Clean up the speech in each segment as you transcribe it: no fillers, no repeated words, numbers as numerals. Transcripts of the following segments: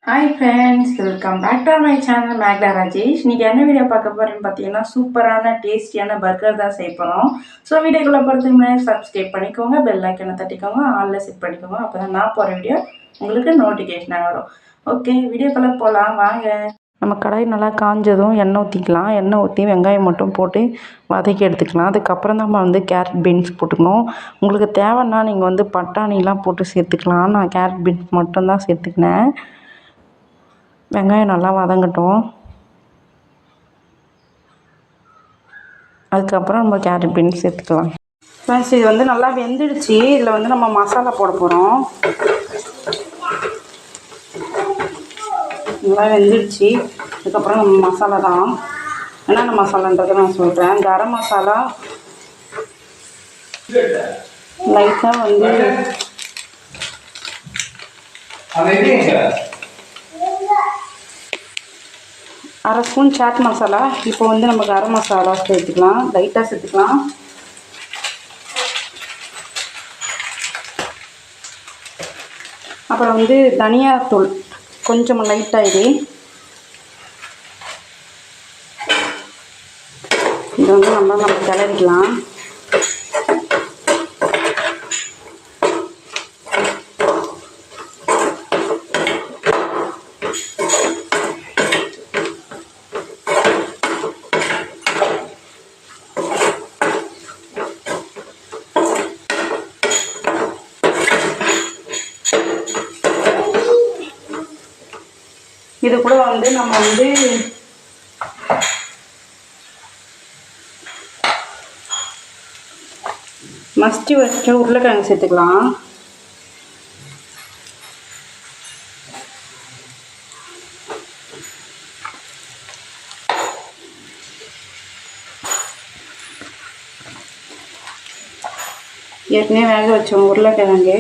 Hi friends, welcome back to my channel மேக்டா ராஜேஷ். இன்றைக்கி என்ன வீடியோ பார்க்க போகிறேன்னு பார்த்தீங்கன்னா, சூப்பரான டேஸ்டியான பர்கர் தான் செய்ய போகிறோம். ஸோ வீடியோக்குள்ளே போகிறதுக்கு முன்னாடி சப்ஸ்கிரைப் பண்ணிக்கோங்க, பெல் ஐக்கனை தட்டிக்கோங்க, ஆலில் செட் பண்ணிக்கோங்க. அப்போ தான் நான் போகிற வீடியோ உங்களுக்கு நோட்டிஃபிகேஷனாக வரும். ஓகே, வீடியோக்குள்ளே போகலாம் வாங்க. நம்ம கடாய் நல்லா காஞ்சதும் எண்ணெய் ஊற்றிக்கலாம். எண்ணெய் ஊற்றி வெங்காயம் மட்டும் போட்டு வதக்கி எடுத்துக்கலாம். அதுக்கப்புறம் தான் நம்ம கேரட் பீன்ஸ் போட்டுக்கணும். உங்களுக்கு தேவைன்னா நீங்கள் பட்டாணிலாம் போட்டு சேர்த்துக்கலாம். நான் கேரட் பீன்ஸ் மட்டும்தான் சேர்த்துக்கினேன். வெங்காயம் நல்லா வதங்கட்டும். அதுக்கப்புறம் நம்ம கேரட் பீன்ஸ் சேர்த்துக்கலாம். ஃப்ரெண்ட்ஸ், இது நல்லா வெந்துடுச்சு. இதில் நம்ம மசாலா போட போகிறோம். நல்லா வெந்துடுச்சு. அதுக்கப்புறம் நம்ம மசாலா தான் என்னென்ன மசாலான்றதை நான் சொல்கிறேன். கரம் மசாலா லைட்டாக அரை ஸ்பூன் சாட் மசாலா. இப்போ நம்ம கரம் மசாலா சேர்த்துக்கலாம். லைட்டாக சேர்த்துக்கலாம். அப்புறம் தனியாத்தூள் கொஞ்சம் லைட்டாக இது நம்ம கிளறிக்கலாம். இது கூட நம்ம மஸ்டி வச்ச உருளைக்கிழங்கு சேர்த்துக்கலாம். ஏற்கனவே வேக வச்சோம் உருளைக்கிழங்கு.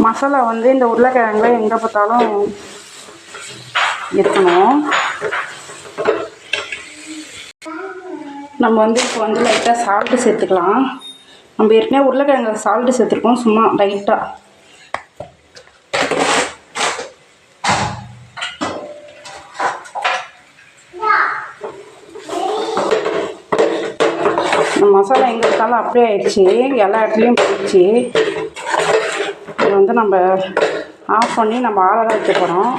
மசாலா இந்த உருளைக்கிழங்குல எங்கே பார்த்தாலும் இருக்கணும். நம்ம இப்போ லைட்டாக சால்ட்டு சேர்த்துக்கலாம். நம்ம ஏற்கனவே உருளைக்கிழங்குல சால்ட்டு சேர்த்துருக்கோம், சும்மா லைட்டாக. மசாலா எங்கே பார்த்தாலும் அப்படியே ஆயிடுச்சு, எல்லா இடத்துலையும் போயிடுச்சு. இது நம்ம ஆஃப் பண்ணி நம்ம ஆற தான் வைக்க போகிறோம்.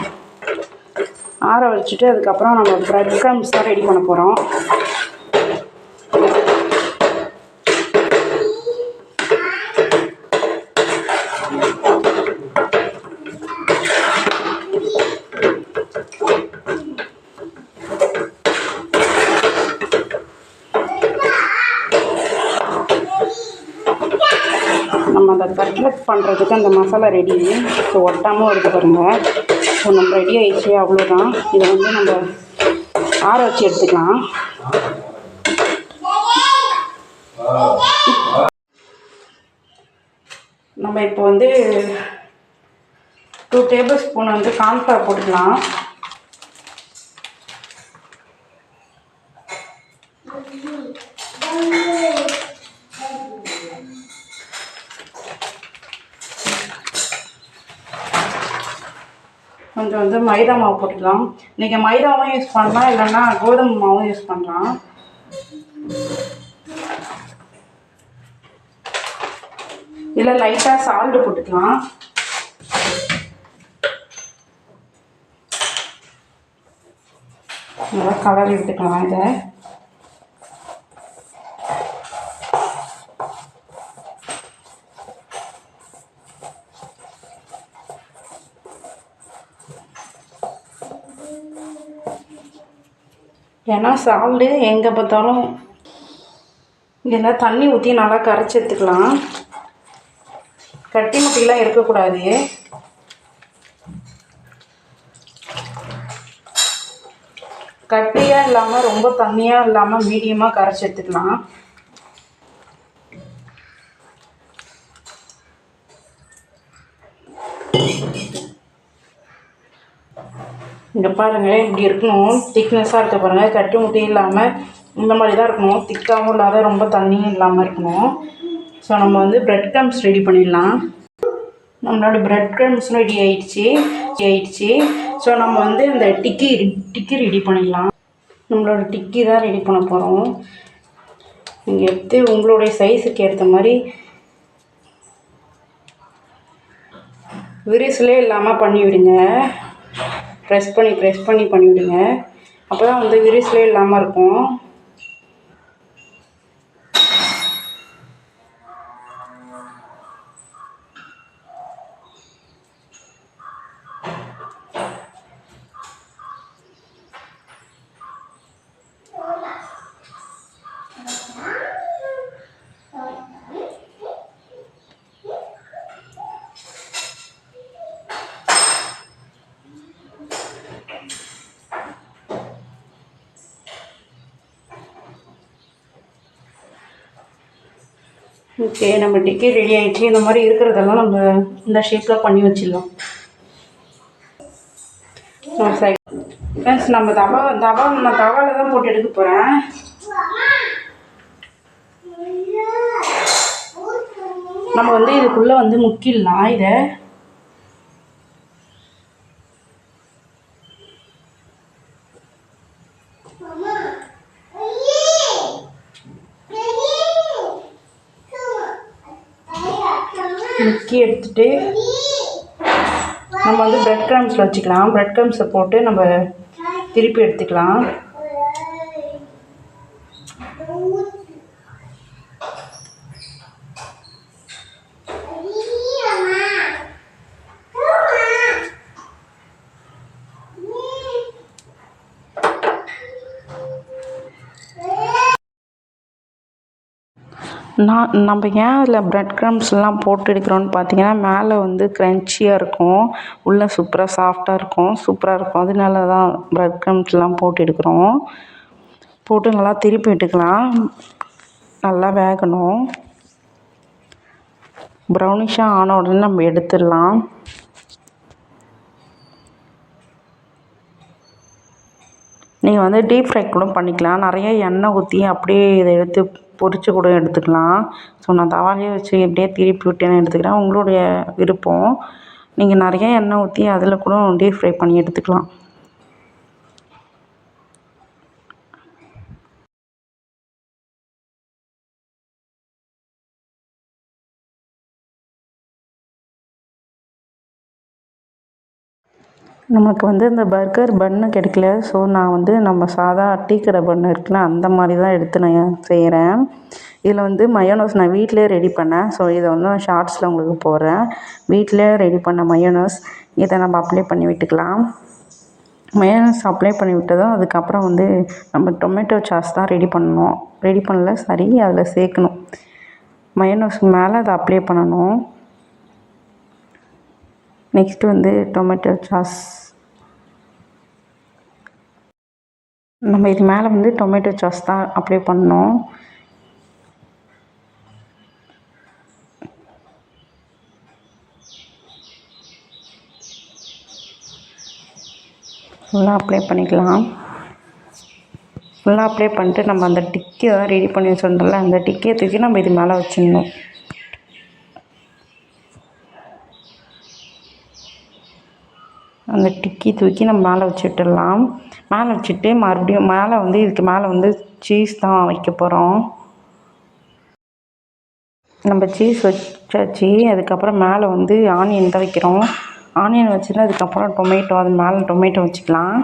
ஆற வச்சுட்டு அதுக்கப்புறம் நம்ம ப்ரெட் க்ரம்ஸ் தான் ரெடி பண்ண போகிறோம். நம்ம அந்த கட்லெட் பண்ணுறதுக்கு அந்த மசாலா ரெடி. ஸோ ஒட்டாமல் வருது பாருங்கள். ஸோ நம்ம ரெடி ஆகிடுச்சு, அவ்வளோதான். இதை நம்ம ஆற வச்சு எடுத்துக்கலாம். நம்ம இப்போ 2 டேபிள் ஸ்பூன் கார்ன்ஃப்ளவர் போட்டுக்கலாம். கொஞ்சம் மைதா மாவு போட்டுக்கலாம். நீங்கள் மைதாவும் யூஸ் பண்ணலாம், இல்லைன்னா கோதுமை மாவும் யூஸ் பண்ணலாம். இல்லை லைட்டாக சால்ட்டு போட்டுக்கலாம். நல்லா கலர் விட்டுக்கலாம். இதை ஏன்னா சால்ட்டு எங்கே பார்த்தாலும் இதெல்லாம் தண்ணி ஊற்றி நல்லா கரைச்சி எடுத்துக்கலாம். கட்டி முட்டிலாம் இருக்கக்கூடாது. கட்டியாக இல்லாமல் ரொம்ப தண்ணியாக இல்லாமல் மீடியமாக கரைச்சி எடுத்துக்கலாம். இங்கே பாருங்கள், இப்படி இருக்கணும். திக்னஸாக இருக்க பாருங்கள், கட்டி முட்டி இல்லாமல் இந்த மாதிரி தான் இருக்கணும். திக்காகவும் இல்லாத ரொம்ப தண்ணியும் இல்லாமல் இருக்கணும். ஸோ நம்ம வந்து ப்ரெட் க்ரம்ஸ் ரெடி பண்ணிடலாம். நம்மளோட ப்ரெட் க்ரம்ஸ் ரெடி ஆயிடுச்சு. ஸோ நம்ம வந்து இந்த டிக்கி ரெடி பண்ணிடலாம். நம்மளோட டிக்கி தான் ரெடி பண்ண போகிறோம். நீங்கள் எடுத்து உங்களுடைய சைஸுக்கு ஏற்ற மாதிரி விரிசலே இல்லாமல் பண்ணிவிடுங்க. ப்ரெஸ் பண்ணி பண்ணிவிடுங்க. அப்போ தான் வந்து விரிசலே இல்லாமல் இருக்கும். ஓகே, நம்ம டிக்கி ரெடி ஆகிடுச்சு. இந்த மாதிரி இருக்கிறதெல்லாம் நம்ம இந்த ஷேப்பில் பண்ணி வச்சிடலாம். ஃப்ரெண்ட்ஸ், நம்ம நான் தவாவில் தான் போட்டு எடுக்க போகிறேன். நம்ம வந்து இதுக்குள்ளே வந்து முக்கிடலாம். இதை முக்கி எடுத்துகிட்டு நம்ம வந்து ப்ரெட் க்ரம்ஸில் வச்சுக்கலாம். ப்ரெட் க்ரம்ஸை போட்டு நம்ம திருப்பி எடுத்துக்கலாம். நம்ம ஏன் அதில் ப்ரெட் க்ரம்ஸ்லாம் போட்டு எடுக்கிறோன்னு பார்த்தீங்கன்னா, மேலே வந்து க்ரன்ச்சியாக இருக்கும், உள்ளே சூப்பராக சாஃப்டாக இருக்கும், சூப்பராக இருக்கும். அதனால தான் ப்ரெட் க்ரம்ஸ்லாம் போட்டு எடுக்கிறோம். போட்டு நல்லா திருப்பி விட்டுக்கலாம். நல்லா வேகணும். ப்ரௌனிஷாக ஆன உடனே நம்ம எடுத்துடலாம். நீங்கள் வந்து டீப் ஃப்ரை கூட பண்ணிக்கலாம். நிறைய எண்ணெய் ஊற்றி அப்படியே இதை எடுத்து பொரித்து கூட எடுத்துக்கலாம். ஸோ நான் தவாலையே வச்சு எப்படியே திருப்பி விட்டேன்னு எடுத்துக்கிறேன். உங்களுடைய விருப்பம். நீங்கள் நிறைய எண்ணெய் ஊற்றி அதில் கூட டீப் ஃப்ரை பண்ணி எடுத்துக்கலாம். நமக்கு வந்து இந்த பர்கர் பன்னு கிடைக்கல. ஸோ நான் வந்து நம்ம சாதா டீ கடை பன்னு இருக்குல்ல, அந்த மாதிரி தான் எடுத்து நான் செய்கிறேன். இதில் வந்து மயோனஸ் நான் வீட்டிலே ரெடி பண்ணேன். ஸோ இதை வந்து நான் ஷார்ட்ஸில் உங்களுக்கு போடுறேன். வீட்டிலே ரெடி பண்ண மயோனஸ் இதை நம்ம அப்ளை பண்ணி விட்டுக்கலாம். மயோனஸ் அப்ளை பண்ணி விட்டதும் அதுக்கப்புறம் வந்து நம்ம டொமேட்டோ சாஸ் தான் ரெடி பண்ணணும். ரெடி பண்ணல, சரி, அதில் சேர்க்கணும். மயோனஸ்க்கு மேலே அதை அப்ளை பண்ணணும். நெக்ஸ்ட்டு வந்து டொமேட்டோ சாஸ் நம்ம இது மேலே வந்து டொமேட்டோ சாஸ் தான் அப்ளை பண்ணணும். ஃபுல்லாக அப்ளை பண்ணிக்கலாம். ஃபுல்லாக அப்ளை பண்ணிட்டு நம்ம அந்த டிக்கை தான் ரெடி பண்ணி வச்சுருந்தோம்ல, அந்த டிக்கையை தூக்கி நம்ம இது மேலே வச்சிடணும். அந்த டிக்கி தூக்கி நம்ம மேலே வச்சுட்டுடலாம். மேலே வச்சுட்டு மறுபடியும் மேலே வந்து இதுக்கு மேலே வந்து சீஸ் தான் வைக்க போகிறோம். நம்ம சீஸ் வச்சாச்சு. அதுக்கப்புறம் மேலே வந்து ஆனியன் தான் வைக்கிறோம். ஆனியன் வச்சுட்டு அதுக்கப்புறம் டொமேட்டோ, அது மேலே டொமேட்டோ வச்சுக்கலாம்.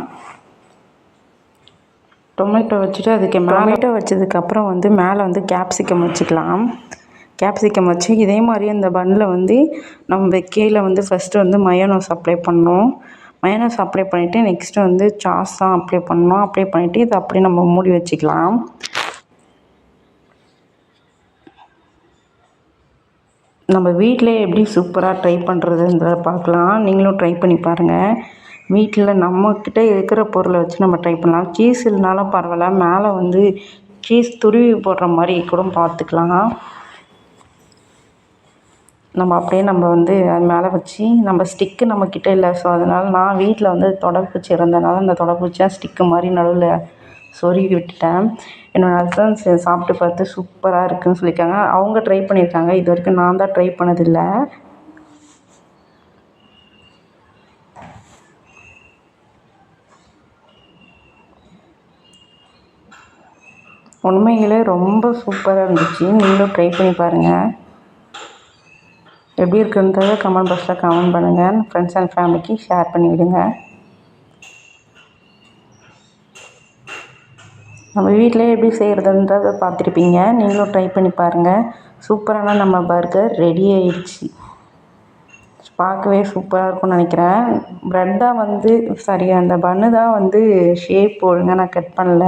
டொமேட்டோ வச்சுட்டு அதுக்கு டொமேட்டோ வச்சதுக்கப்புறம் வந்து மேலே வந்து கேப்சிகம் வச்சுக்கலாம். கேப்சிகம் வச்சு இதே மாதிரி அந்த பன்னில் வந்து நம்ம கீழே வந்து ஃபஸ்ட்டு வந்து மயோனஸ் அப்ளை பண்ணணும். மயோனஸ் அப்ளை பண்ணிவிட்டு நெக்ஸ்ட்டு வந்து சாஸ் தான் அப்ளை பண்ணணும். அப்ளை பண்ணிவிட்டு இதை அப்படியே நம்ம மூடி வச்சுக்கலாம். நம்ம வீட்டிலே எப்படி சூப்பராக ட்ரை பண்ணுறதுன்றத பார்க்கலாம். நீங்களும் ட்ரை பண்ணி பாருங்கள். வீட்டில் நம்மக்கிட்ட இருக்கிற பொருளை வச்சு நம்ம ட்ரை பண்ணலாம். சீஸ் இல்லைனாலும் பரவாயில்ல, மேலே வந்து சீஸ் துருவி போடுற மாதிரி கூட பார்த்துக்கலாம். நம்ம வந்து அது மேலே வச்சு நம்ம ஸ்டிக்கு நம்மக்கிட்ட இல்லை. ஸோ அதனால் நான் வீட்டில் வந்து தொடப்பூச்சி இருந்ததுனால அந்த தொடப்பூச்சியாக ஸ்டிக்கு மாதிரி நடுவில் சொருகி விட்டுட்டேன். என்னோடய ஹஸ்பண்ட் சாப்பிட்டு பார்த்து சூப்பராக இருக்குதுன்னு சொல்லியிருக்காங்க. அவங்க ட்ரை பண்ணியிருக்காங்க. இது வரைக்கும் நான் தான் ட்ரை பண்ணதில்லை. உண்மையிலே ரொம்ப சூப்பராக இருந்துச்சு. நீங்களும் ட்ரை பண்ணி பாருங்கள். எப்படி இருக்குன்றதை கமெண்ட் பாக்ஸில் கமெண்ட் பண்ணுங்கள். ஃப்ரெண்ட்ஸ் அண்ட் ஃபேமிலிக்கு ஷேர் பண்ணி விடுங்க. நம்ம வீட்டிலே எப்படி செய்கிறதுன்றதை பார்த்துருப்பீங்க. நீங்களும் ட்ரை பண்ணி பாருங்கள். சூப்பரான நம்ம பர்கர் ரெடி ஆயிடுச்சு. பார்க்கவே சூப்பராக இருக்கும்னு நினைக்கிறேன். ப்ரெட்டாக வந்து அந்த பன்னு தான் வந்து ஷேப் ஒழுங்காக நான் கட் பண்ணல.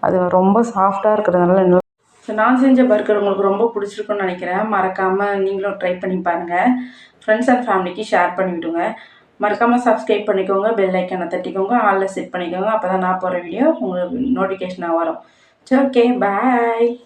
அது ரொம்ப சாஃப்டாக இருக்கிறதுனால ஸோ நான் செஞ்ச பர்கர் உங்களுக்கு ரொம்ப பிடிச்சிருக்குன்னு நினைக்கிறேன். மறக்காமல் நீங்களும் ட்ரை பண்ணி பாருங்கள். ஃப்ரெண்ட்ஸ் அண்ட் ஃபேமிலிக்கு ஷேர் பண்ணி விடுங்க. மறக்காமல் சப்ஸ்கிரைப் பண்ணிக்கோங்க. பெல் ஐக்கனை தட்டிக்கோங்க. ஆலில் செட் பண்ணிக்கோங்க. அப்போ தான் நான் போகிற வீடியோ உங்களுக்கு நோட்டிஃபிகேஷனாக வரும். சரி, ஓகே, பாய்.